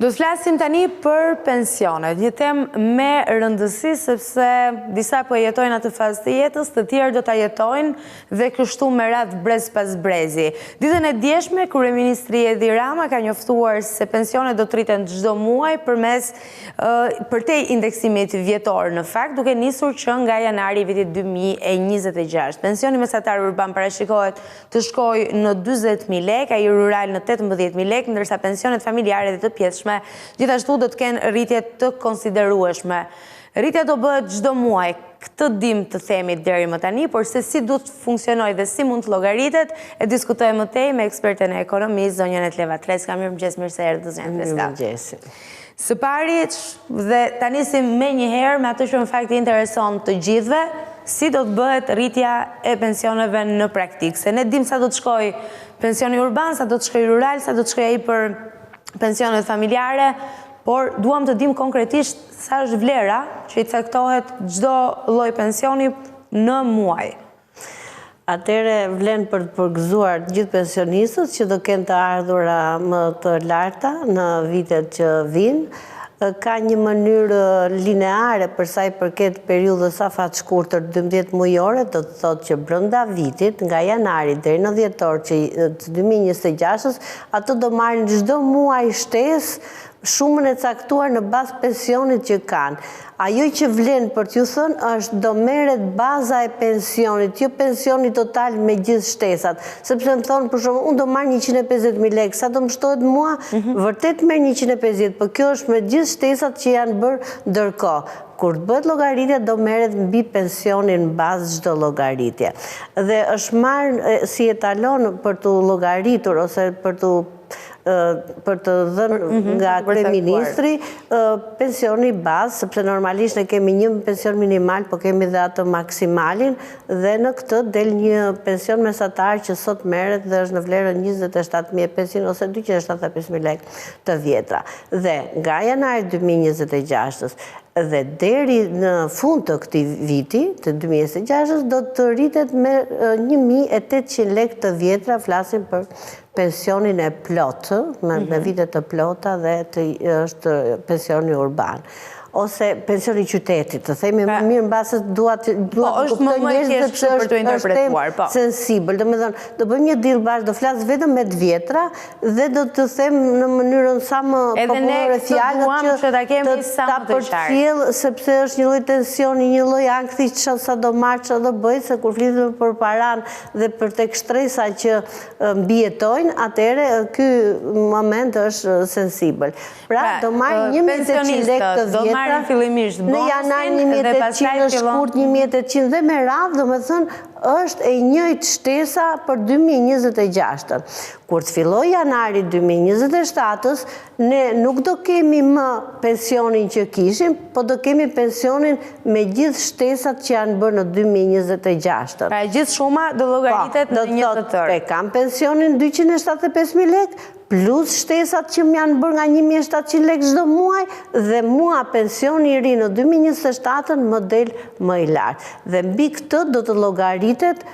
Do të flasim tani për pensionet, një temë me rëndësi sepse disa po jetojnë atë fazë të jetës, të tjerë do ta jetojnë dhe kështu me radhë brez pas brezi. Ditën e djeshme, kryeministri Edi Rama ka njoftuar se pensionet do të rriten çdo muaj përtej indeksimit vjetor. Në fakt, duke nisur që nga janari i vitit 2026. Pensioni mesatar urban parashikohet të shkojë në 40.000 lekë, ai rural në 18.000 lekë, ndërsa pensionet familjare dhe të pjesshme gjithashtu do të kenë rritje të konsiderueshme. Rritja do bëhet çdo muaj. Këtë dim të themi deri më tani, por se si duhet të funksionojë dhe si mund të llogaritet, e diskutojmë më tej me eksperten e ekonomisë, zonjën Etleva Treska. Mirëmëngjes, mirë se erdhët, zonjë Treska. Mirëmëngjes. Së pari, dhe ta nisim me një herë me atë që në fakt intereson të gjithëve, si do të bëhet rritja e pensioneve në praktikë. Se ne dim sa do të shkojë pensioni urban, sa do të shkojë rural, sa do të shkojë ai për pensionet familjare, por duam të dim konkretisht sa është vlera që i caktohet çdo lloj pensioni në muaj. Atëre vlen për të përgëzuar gjithë pensionistët që do kenë të ardhura më të larta në vitet që vinë. Ka një mënyrë lineare për sa i përket periudhës afat shkurtër 12 mujore, do të thotë që brenda vitit, nga janari deri në dhjetor të 2026, ato do marrin çdo muaj shtesë shumën e caktuar në bazë pensionit që kanë. Ajo që vlen për t'ju thënë është do merret baza e pensionit, jo pensioni total me gjithë shtesat. Sepse më thonë, për shembull, unë do marr 150.000 lekë, sa do më shtohet mua? Vërtet merr 150, por kjo është me gjithë shtesat që janë bërë ndërkohë. Kur të bëhet llogaritja do merret mbi pensionin bazë çdo llogaritje. Dhe është marrë si etalon për të llogaritur ose për të dhënë nga kryeministri pensioni bazë, sepse normalisht ne kemi një pension minimal, po kemi dhe atë maksimalin, dhe në këtë del një pension mesatar që sot merret dhe është në vlerën 27.500 ose 275.000 lekë të vjetra. Dhe nga janari 2026 dhe deri në fund të këtij viti, të 2026, do të rritet me 1.800 lekë të vjetra, flasim për pensionin e plotë, me vitet të plota dhe është pensioni urban. Ose pensioni i qytetit, të themi më mirë mbase duat është më thjeshtë për të interpretuar, po. Sensibël, domethënë, do bëjmë një deal bashkë, do flas vetëm me të vjetra dhe do të them në mënyrën sa më popullore fjalët që ta përcjell, sepse është një lloj tensioni, një lloj ankthi që sa do marr, çfarë do bëj, se kur flisim për paran dhe për tek shtresa që mbijetojnë, atëherë ky moment është sensibël. Pra, do marr 1.800 lekë të vjetra. Në janar 1.800, në shkurt 1.800 dhe me radhë, do me thënë, është e njëjtë shtesa për 2026. Kur të filloj janari 2027, ne nuk do kemi më pensionin që kishim, po do kemi pensionin me gjithë shtesat që janë bërë në 2026. Pra gjithë shuma do llogaritet në një të tërë. E kam pensionin 275.000 lekë, plus shtesat që më janë bërë nga 1.700 lekë çdo muaj, dhe mua pensioni i ri në 2027 më del më i lartë. Dhe mbi këtë do të llogaritet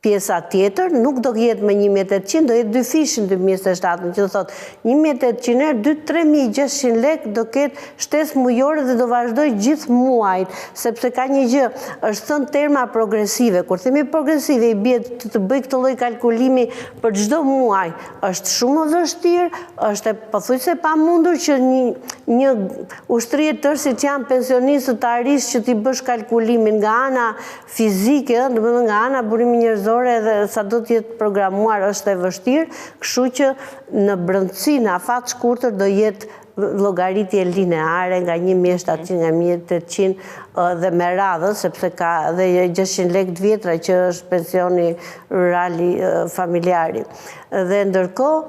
pjesa tjetër, nuk do jetë me 1.800, do jetë dy fishin 2027, që do thotë 1.800 erë, 3.600 lekë do ketë shtesë mujore dhe do vazhdoj gjithë muajt, sepse ka një gjë, është thënë terma progresive. Kur themi progresive, i bie të bëj këtë lloj kalkulimi për çdo muaj, është shumë vështirë, është pothuajse pamundur që një ushtri e tërë si që janë pensionistët të arrisë që ti bësh kalkulimin nga ana fizike, domethënë nga ana burimi njerëzor, dhe sa do të jetë programuar është e vështirë, kështu që në brendësi, në afat shkurtër do jetë llogaritje lineare nga 1.700 nga 1.800 dhe me radhë, sepse ka dhe 600 lekë të vjetra që është pensioni rurali familjari. Dhe ndërkohë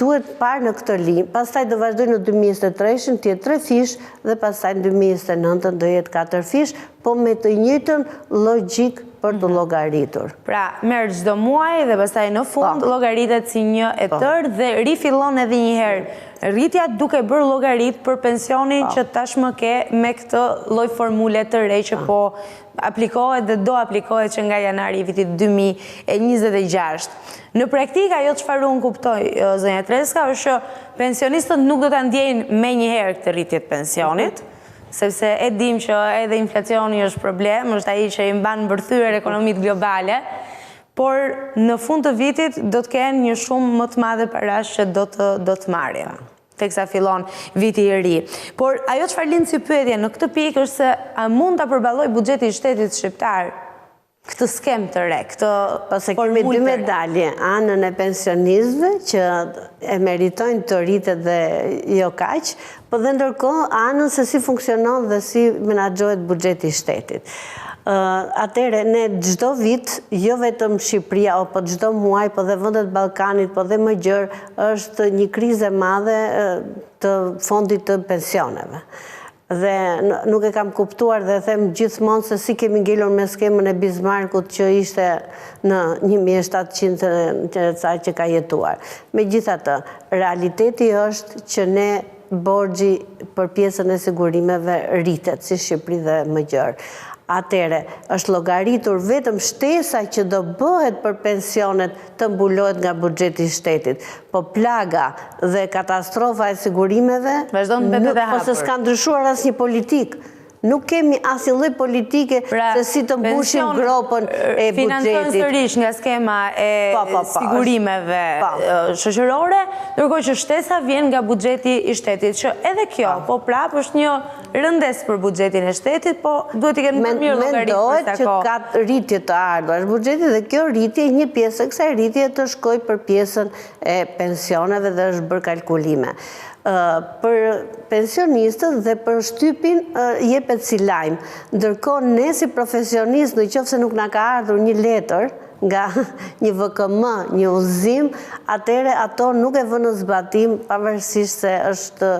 duhet parë në këtë linjë, pastaj do vazhdoj në 2023, të jetë 3 fish dhe pastaj në 2029 do jetë 4 fish, po me të njëjtën logjik për të llogaritur. Pra, merr çdo muaj dhe pastaj në fund llogaritet si një e tërë dhe rifillon edhe një herë rritja duke bërë llogarit për pensionin që tashmë ke me këtë lloj formule të re që po aplikohet dhe do aplikohet që nga janari i vitit 2026. Në praktikë ajo çfarë unë kuptoj, zonja Treska, është që pensionistët nuk do ta ndjejnë menjëherë këtë rritje të pensionit, sepse e dim që edhe inflacioni është problem, është ai që i mban mbërthyer ekonomitë globale, por në fund të vitit do të kenë një shumë më të madhe parash që do të marrin, teksa fillon viti i ri. Por ajo çfarë lind si pyetje në këtë pikë është se a mund ta përballoj buxheti i shtetit shqiptar këtë skem të re, këtë Pse kemi dy medalje, anën e pensionistëve që e meritojnë të rritet dhe jo kaq, po dhe ndërkohë anën se si funksionon dhe si menaxhohet buxheti i shtetit. Atëre, ne çdo vit, jo vetëm Shqipëria, po çdo muaj, po dhe vendet Ballkanit, po dhe më gjërë, është një krizë e madhe të fondit të pensioneve. Dhe nuk e kam kuptuar dhe them gjithmonë se si kemi ngelur me skemën e Bismarckut që ishte në 1700 që ka jetuar. Megjithatë, realiteti është që ne borxhi për pjesën e sigurimeve rritet si Shqipëri dhe më gjërë. Atëre, është llogaritur vetëm shtesa që do bëhet për pensionet të mbulohet nga buxheti i shtetit. Po plaga dhe katastrofa e sigurimeve vazhdon të mbetet e hapur. Po se s'ka ndryshuar asnjë politikë. Nuk kemi asnjë lloj politike se si të mbushim gropën e buxhetit. Financojnë sërish nga skema e sigurimeve shoqërore, ndërkohë që shtesa vjen nga buxheti i shtetit, që edhe kjo, po prapë është një rëndes për buxhetin e shtetit, po duhet i kenë më mirë llogarit. Mendohet që ka rritje të ardhurash buxhetit dhe kjo rritje, një pjesë e kësaj rritje të shkoj për pjesën e pensioneve dhe është bërë kalkulime. Për pensionistët dhe për shtypin jepet si lajm. Ndërkohë ne si profesionistë, nëse nuk na ka ardhur një letër nga një VKM, një udhëzim, atëre ato nuk e vënë në zbatim, pavarësisht se është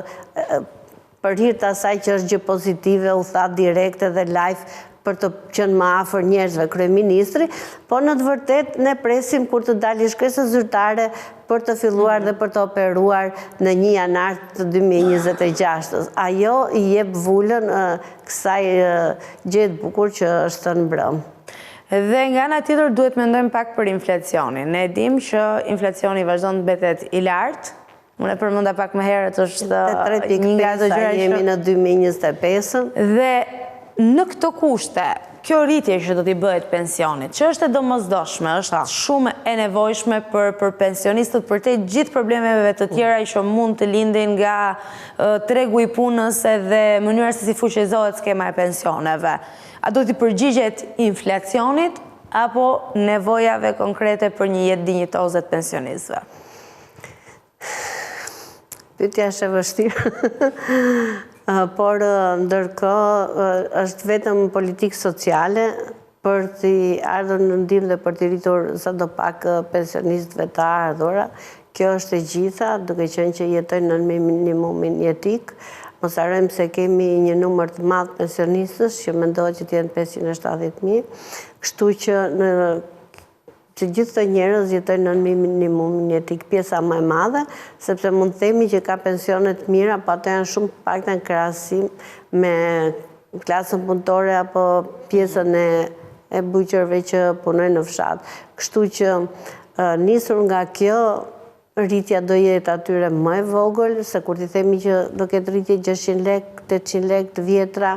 për hir të asaj që është gjë pozitive, u tha direkte dhe live për të qenë më afër njerëzve kryeministri, po në të vërtetë ne presim kur të dalë shkresa zyrtare për të filluar dhe për të operuar në 1 janar të 2026. Ajo i jep vulën kësaj gjë të bukur që është thënë brëm. Dhe nga ana tjetër duhet mendojmë pak për inflacionin. Ne dim që inflacioni vazhdon të mbetet i lartë. Unë e përmenda pak më herët është një nga ato gjëra që jemi në 2025. Dhe në këto kushte, kjo rritje që do t'i bëhet pensionit, që është e domosdoshme, është shumë e nevojshme për pensionistët, për te gjithë problemeve të tjera që mund të lindin nga tregu i punës edhe mënyra se si fuqizohet skema e pensioneve. A do t'i përgjigjet inflacionit apo nevojave konkrete për një jetë dinjitoze të pensionistëve? Pyetja është e vështirë. Por ndërkohë është vetëm politikë sociale për t'i ardhur në ndihmë dhe për t'i rritur sado pak pensionistëve të ardhura. Kjo është e gjitha, duke qenë që jetojnë në minimumin jetik. Mos harrojmë se kemi një numër të madh pensionistësh që mendohet që të jenë 570.000, kështu që që gjithë të njerëz jetojnë në minimumin jetik, pjesa më e madhe, sepse mund të themi që ka pensionet mira, po ato janë shumë pak në krahasim me klasën punëtore apo pjesën e buqërve që punojnë në fshat. Kështu që nisur nga kjo, rritja do jetë atyre më e vogël, se kur t'i themi që do ketë rritje 600 lek, 800 lek të vjetra,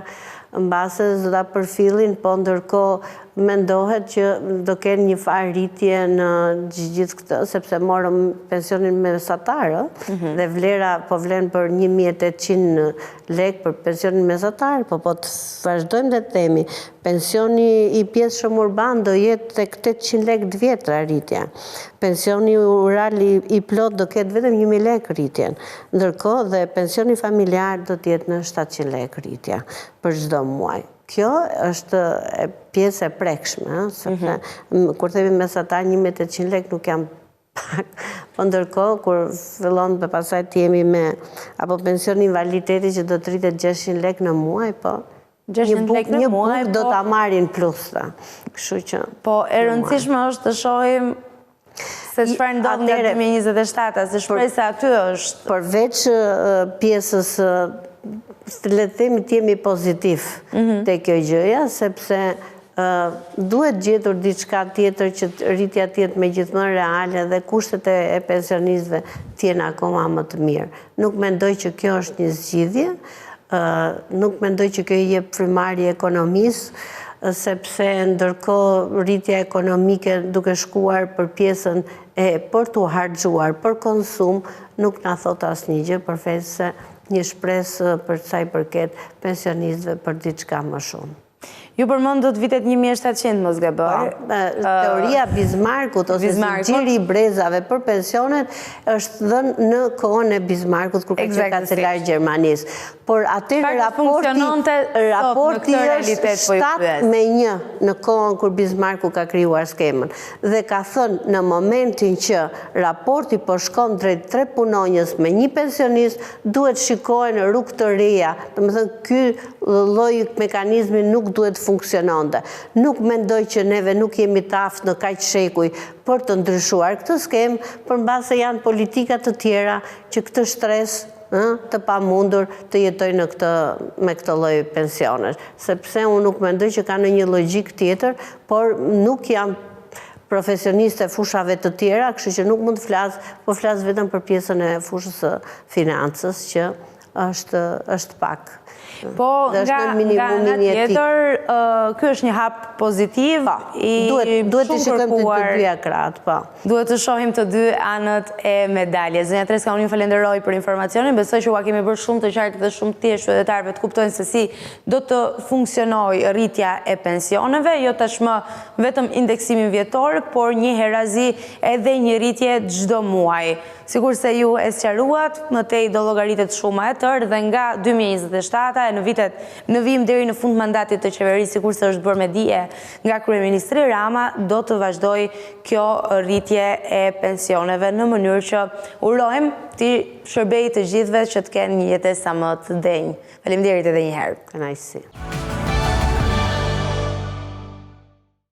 mbase do ta përfillin, po ndërkohë mendohet që do kenë një farë rritje në gjithë këtë, sepse morëm pensionin mesatar, dhe vlera po vlen për 1.800 lek për pensionin mesatar, po të vazhdojmë dhe të themi, pensioni i pjesëshëm urban do jetë tek 800 lek të vjetra rritja. Pensioni rural i plot do ketë vetëm 1.000 lek rritjen. Ndërkohë dhe pensioni familjar do të jetë në 700 lek rritja për çdo muaj. Kjo është pjesë e prekshme, sepse kur themi mesatar 1.800 lek nuk jam pak, po ndërkohë kur fillon për pasaj të jemi me apo pensioni invaliditeti që do të rritet 600 lek në muaj, po 600 lekë në Një muaj, buk do ta marrin plus ta. Kështu që po e rëndësishme është të shohim se çfarë ndodh nga 2027, se shpresa aty është. Përveç pjesës le të themi të jemi pozitiv te kjo gjëja, sepse duhet gjetur diçka tjetër që rritja të jetë megjithmonë reale dhe kushtet e pensionistëve të jenë akoma më të mirë. Nuk mendoj që kjo është një zgjidhje, nuk mendoj që kjo i jep frymarrje ekonomisë, sepse ndërkohë rritja ekonomike duke shkuar për pjesën për t'u harxhuar për konsum nuk na thot asnjë gjë përveç se një shpresë për sa i përket pensionistëve për diçka më shumë. Ju përmendët vitet 1700 mos gaboj. Teoria Bismarckut ose zinxhiri i brezave për pensionet është dhënë në kohën e Bismarckut kur ka qenë kancelar Gjermanisë. Por atëherë raporti është 7-1 në kohën kur Bismarcku ka krijuar skemën dhe ka thënë në momentin që raporti po shkon drejt 3 punonjës me 1 pensionist duhet shikohen rrugë të reja. Domethënë ky lloj mekanizmi nuk duhet funksiononte. Nuk mendoj që neve nuk jemi të aftë në kaq shekuj për të ndryshuar këtë skemë, përmbase janë politika të tjera që këtë shtres të pamundur të jetoj me këtë lloj pensionesh. Sepse unë nuk mendoj që ka në një logjik tjetër, por nuk jam profesioniste fushave të tjera, kështu që nuk mund të flas, po flas vetëm për pjesën e fushës së financës që është pak. Po, nga ana tjetër, ky është një hap pozitiv i duhet të shikojmë të dyja krahët, po. Duhet të shohim të dy anët e medaljes. Zonja Treska, unë ju falenderoj për informacionin, besoj që ua kemi bërë shumë të qartë dhe shumë të thjeshtë qytetarëve të kuptojnë se si do të funksionojë rritja e pensioneve, jo tashmë vetëm indeksimin vjetor, por një herazi edhe një rritje çdo muaj. Sigur se ju e sqaruat, më tej do llogaritet shumë e tërë dhe nga 2027 në vim deri në fund mandatit të qeverisë, sikur se është bërë me dije nga kryeministri Rama, do të vazhdoj kjo rritje e pensioneve në mënyrë që urojmë të shërbejë të gjithëve që të kenë një jetë sa më të denjë. Faleminderit edhe një herë. Kënaqësi.